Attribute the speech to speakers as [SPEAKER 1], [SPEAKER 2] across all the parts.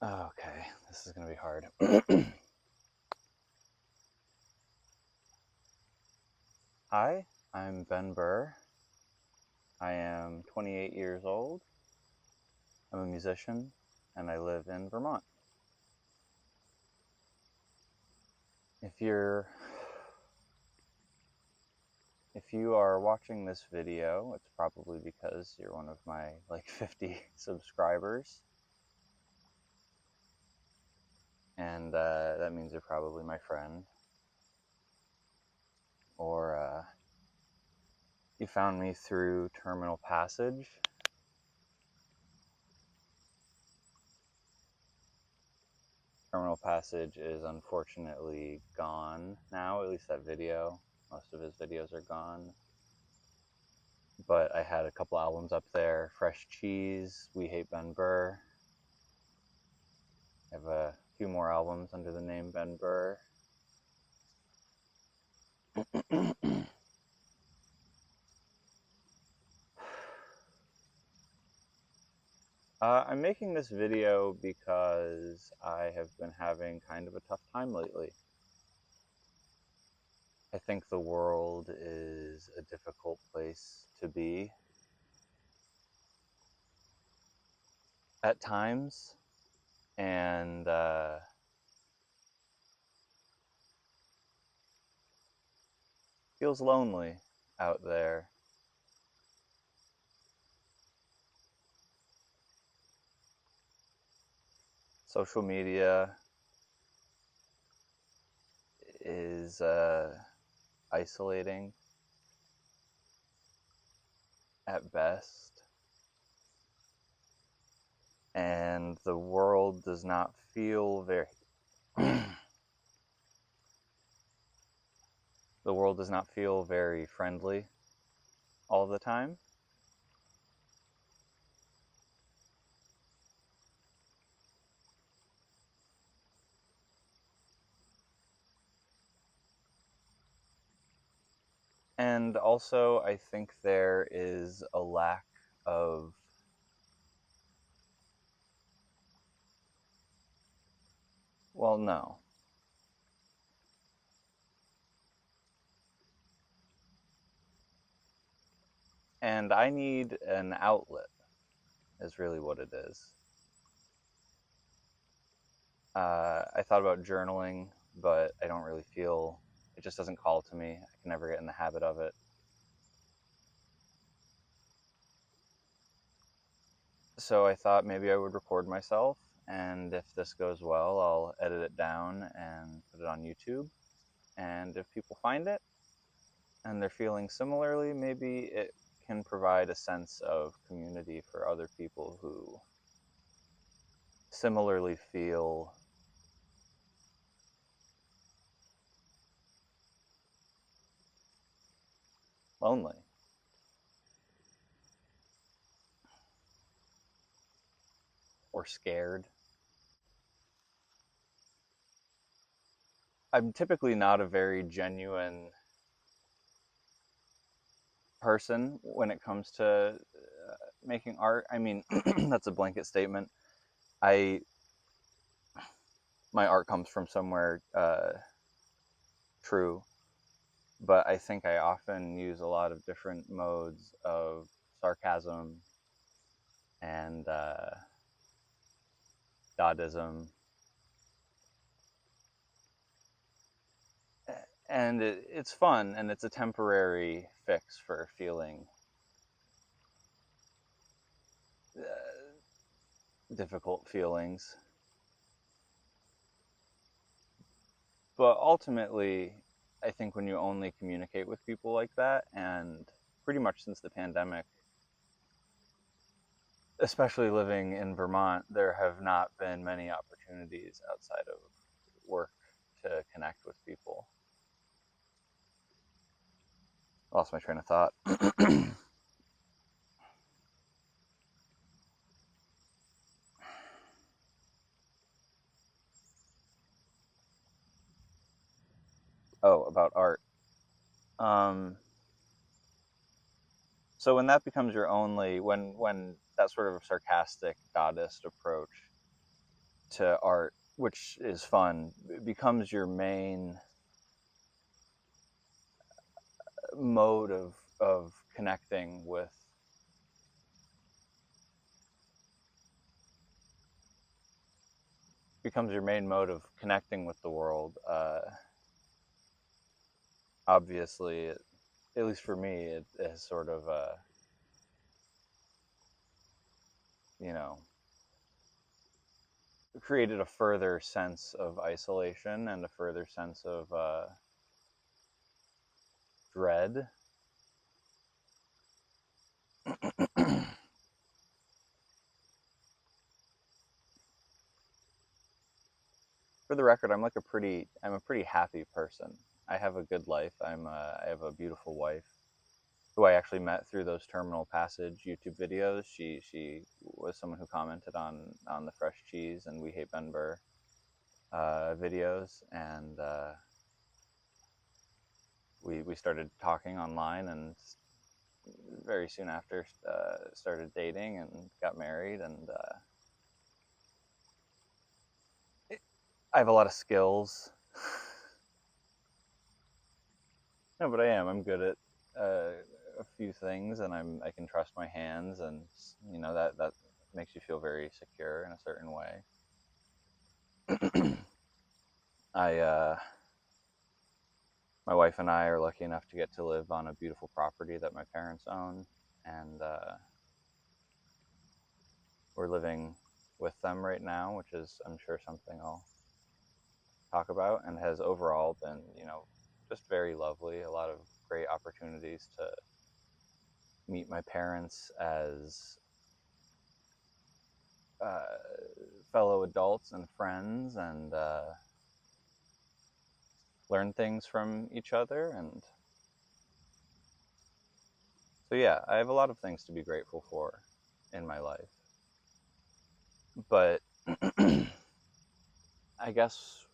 [SPEAKER 1] Okay, this is going to be hard. Hi, I'm Ben Burr. I am 28 years old. I'm a musician and I live in Vermont. If you are watching this video, it's probably because you're one of my 50 subscribers, and that means you're probably my friend, or you found me through Terminal Passage. Terminal Passage is unfortunately gone now, at least that video. Most of his videos are gone. But I had a couple albums up there. Fresh Cheese, We Hate Ben Burr. I have a few more albums under the name Ben Burr. I'm making this video because I have been having kind of a tough time lately. I think the world is a difficult place to be at times, and feels lonely out there. Social media is isolating at best, and the world does not feel very the world does not feel very friendly all the time. And also, I think there is a lack of well, no. And I need an outlet, is really what it is. I thought about journaling, but I don't really feel it just doesn't call to me. I can never get in the habit of it. So I thought maybe I would record myself, and if this goes well, I'll edit it down and put it on YouTube. And if people find it and they're feeling similarly, maybe it can provide a sense of community for other people who similarly feel lonely. Or scared. I'm typically not a very genuine person when it comes to making art. I mean, that's a blanket statement. I My art comes from somewhere true, but I think I often use a lot of different modes of sarcasm and Dadaism, and it's fun and it's a temporary fix for feeling difficult feelings. But ultimately, I think when you only communicate with people like that, and pretty much since the pandemic, especially living in Vermont, there have not been many opportunities outside of work to connect with people. I lost my train of thought. Oh, about art. Um, so when that becomes your only, when that sort of sarcastic Dadaist approach to art, which is fun, becomes your main mode of connecting with the world. Obviously, at least for me, it has sort of, you know, created a further sense of isolation and a further sense of dread. For the record, I'm a pretty happy person. I have a good life. I have a beautiful wife who I actually met through those Terminal Passage YouTube videos. She was someone who commented on the Fresh Cheese and We Hate Ben Burr videos, and we started talking online, and very soon after started dating and got married. And I have a lot of skills. No, but I am. I'm good at a few things, and I can trust my hands, and that makes you feel very secure in a certain way. My wife and I are lucky enough to get to live on a beautiful property that my parents own, and we're living with them right now, which is, I'm sure, something I'll talk about, and has overall been, just very lovely. A lot of great opportunities to meet my parents as fellow adults and friends, and learn things from each other. And so, yeah, I have a lot of things to be grateful for in my life. But I guess,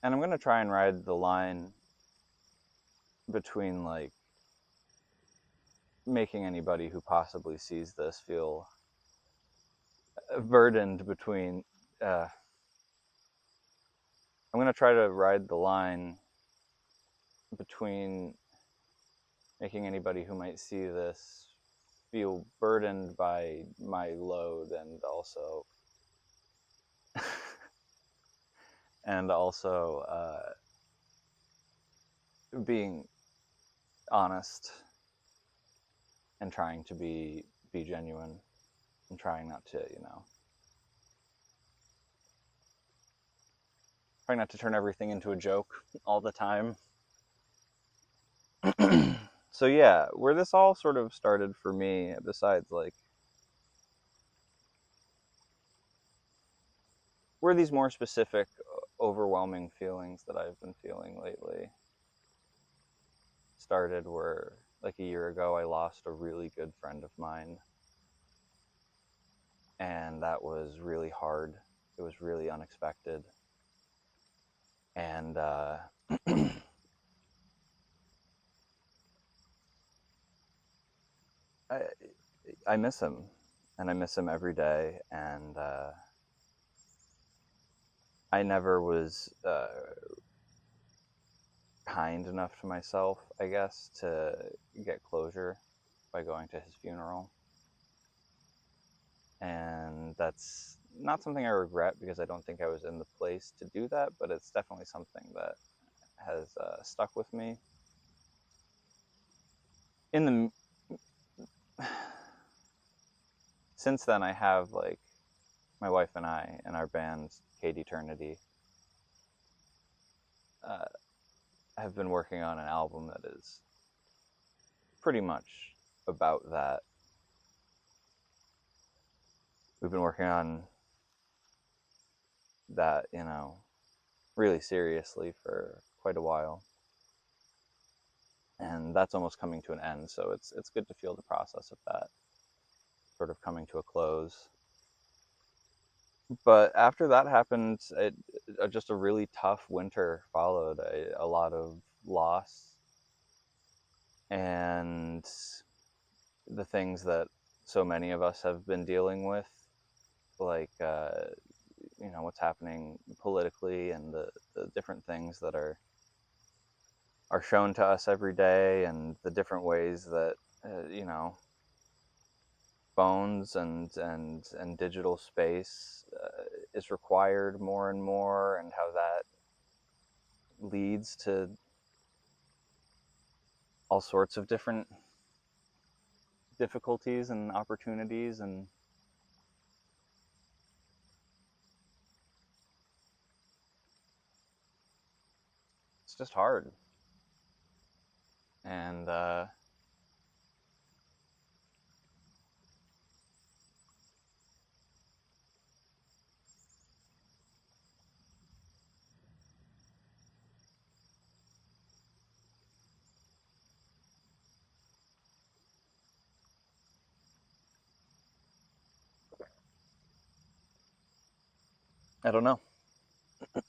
[SPEAKER 1] and I'm going to try and ride the line between, like, making anybody who possibly sees this feel burdened between, I'm going to try to ride the line between making anybody who might see this feel burdened by my load, and also being honest and trying to be genuine, and trying not to trying not to turn everything into a joke all the time. So yeah, where this all sort of started for me, besides, like, where these more specific, overwhelming feelings that I've been feeling lately started, were like a year ago. I lost a really good friend of mine, and that was really hard. It was really unexpected, and I miss him, and I miss him every day. And I never was kind enough to myself, I guess, to get closure by going to his funeral. And that's not something I regret, because I don't think I was in the place to do that, but it's definitely something that has stuck with me. Since then, I have, like, my wife and I and our band, Kate Eternity, have been working on an album that is pretty much about that. We've been working on that, really seriously for quite a while, and that's almost coming to an end. So it's good to feel the process of that sort of coming to a close. But after that happened, just a really tough winter followed. A lot of loss, and the things that so many of us have been dealing with like what's happening politically and the different things that are shown to us every day, and the different ways that phones and digital space is required more and more, and how that leads to all sorts of different difficulties and opportunities, and it's just hard. And I don't know.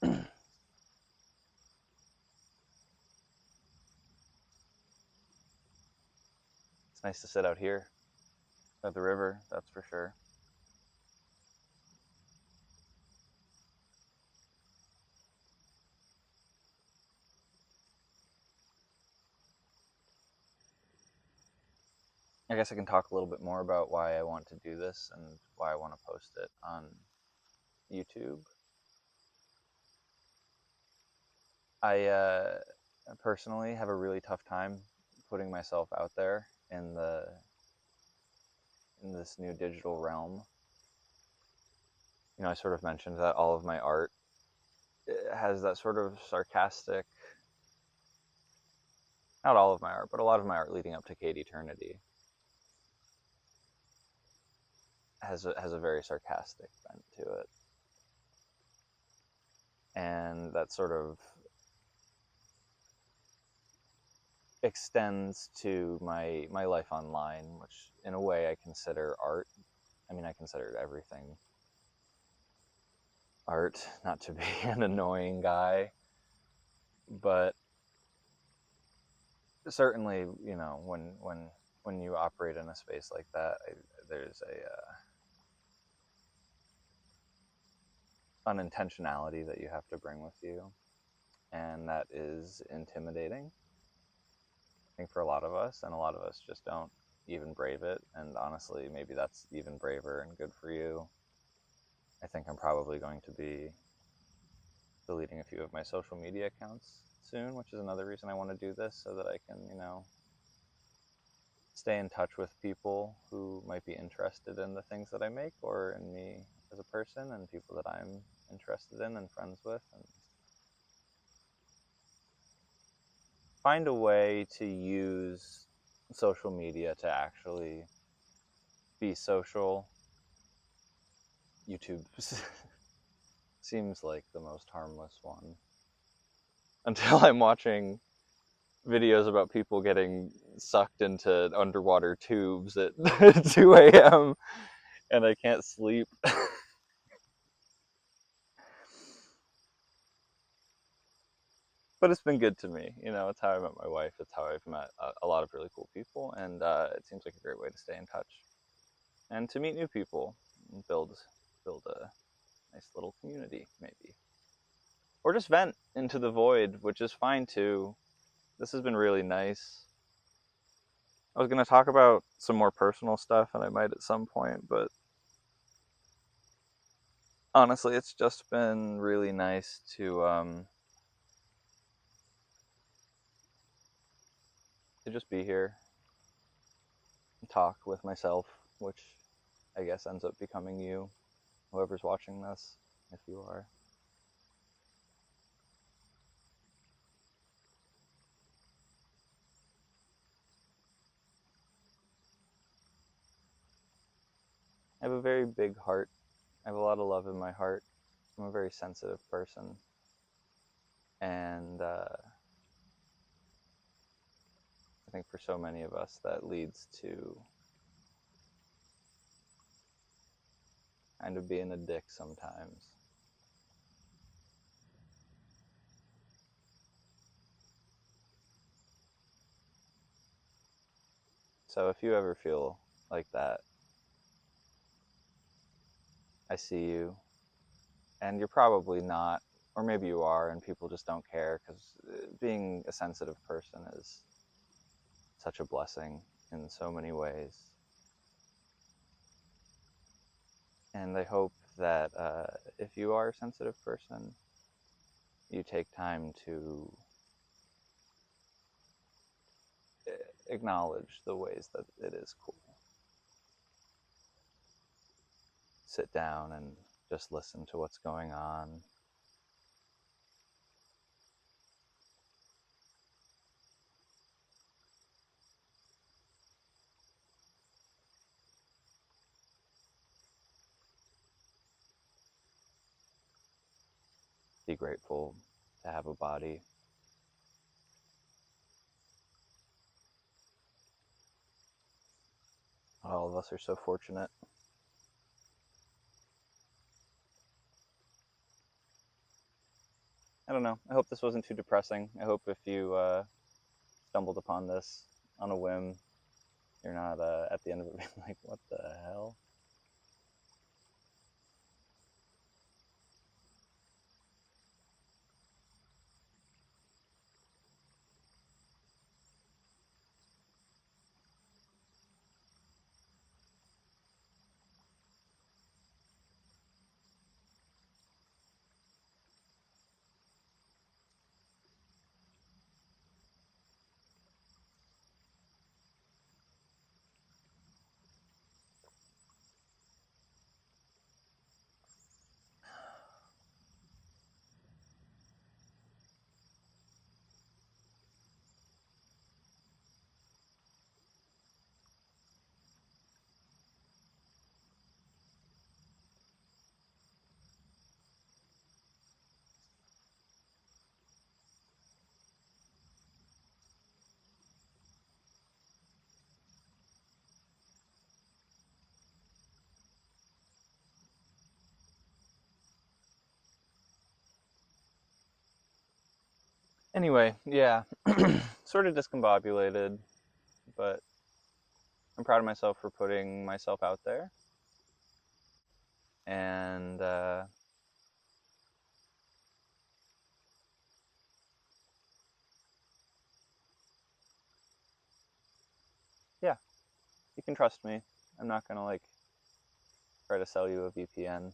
[SPEAKER 1] It's nice to sit out here at the river, that's for sure. I guess I can talk a little bit more about why I want to do this and why I want to post it on YouTube. I personally have a really tough time putting myself out there in this new digital realm. I sort of mentioned that all of my art has that sort of sarcastic, not all of my art, but a lot of my art leading up to Kate Eternity has a very sarcastic bent to it. And that sort of extends to my life online, which in a way I consider art. I mean, I consider everything art, not to be an annoying guy, but certainly, when you operate in a space like that, there's a unintentionality that you have to bring with you, and that is intimidating, I think, for a lot of us, and a lot of us just don't even brave it. And honestly, maybe that's even braver and good for you. I think I'm probably going to be deleting a few of my social media accounts soon, which is another reason I want to do this, so that I can, stay in touch with people who might be interested in the things that I make, or in me as a person, and people that I'm interested in and friends with, and find a way to use social media to actually be social. YouTube seems like the most harmless one until I'm watching videos about people getting sucked into underwater tubes at 2 a.m. and I can't sleep. But it's been good to me. It's how I met my wife. It's how I've met a lot of really cool people, and it seems like a great way to stay in touch and to meet new people and build a nice little community, maybe, or just vent into the void, which is fine too. This has been really nice. I was going to talk about some more personal stuff, and I might at some point, but honestly, it's just been really nice to just be here and talk with myself, which I guess ends up becoming you, whoever's watching this, if you are. I have a very big heart. I have a lot of love in my heart. I'm a very sensitive person, and I think for so many of us that leads to kind of being a dick sometimes. So if you ever feel like that, I see you, and you're probably not, or maybe you are, and people just don't care because being a sensitive person is such a blessing in so many ways. And I hope that if you are a sensitive person, you take time to acknowledge the ways that it is cool. Sit down and just listen to what's going on. Be grateful to have a body. All of us are so fortunate. I don't know. I hope this wasn't too depressing. I hope if you stumbled upon this on a whim, you're not at the end of it being like, what the hell? Anyway, yeah, sort of discombobulated, but I'm proud of myself for putting myself out there. And yeah, you can trust me. I'm not gonna like try to sell you a VPN.